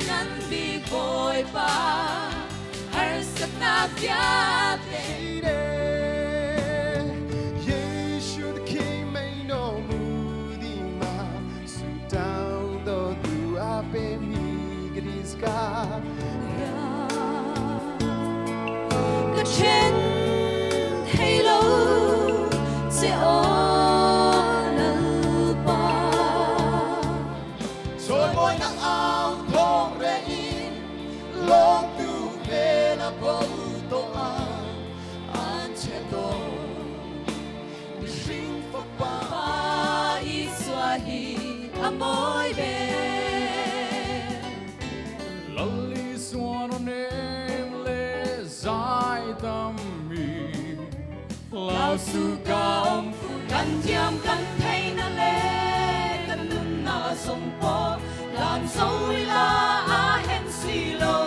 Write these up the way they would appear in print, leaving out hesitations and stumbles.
nan bi boy pa har sat na viat Yeshu the King may no mudima su down do du ape mi griska cái trên halo sẽ ôn ba rồi mỗi nắng áo thong re in long tu về na bầu to an che to sing for pa Iswahi amoy be Lali suano name le zai tam mi lao su ka om kan tiam kan thei na le kan nun na som po lam so la a hen si lo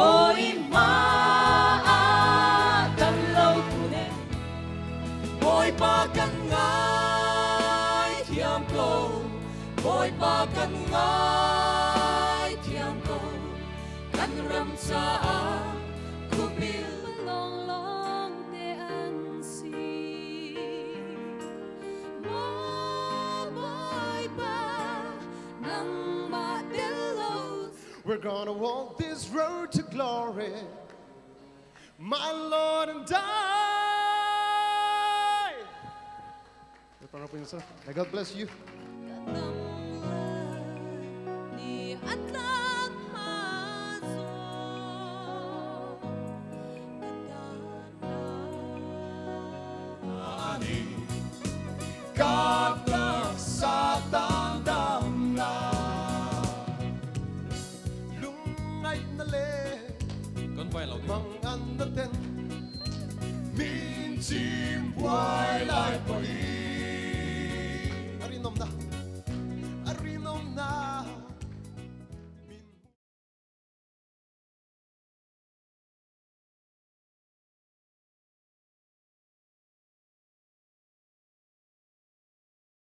oi ma a kan lo tu ne Boy pa kan ngai thiam ko Boy pa kan ngai thiam ko kan ram sa ku bil long long te an si mo boy pa nang ma del lo We're gonna walk this road to glory, my Lord and I. May God bless you. ni atla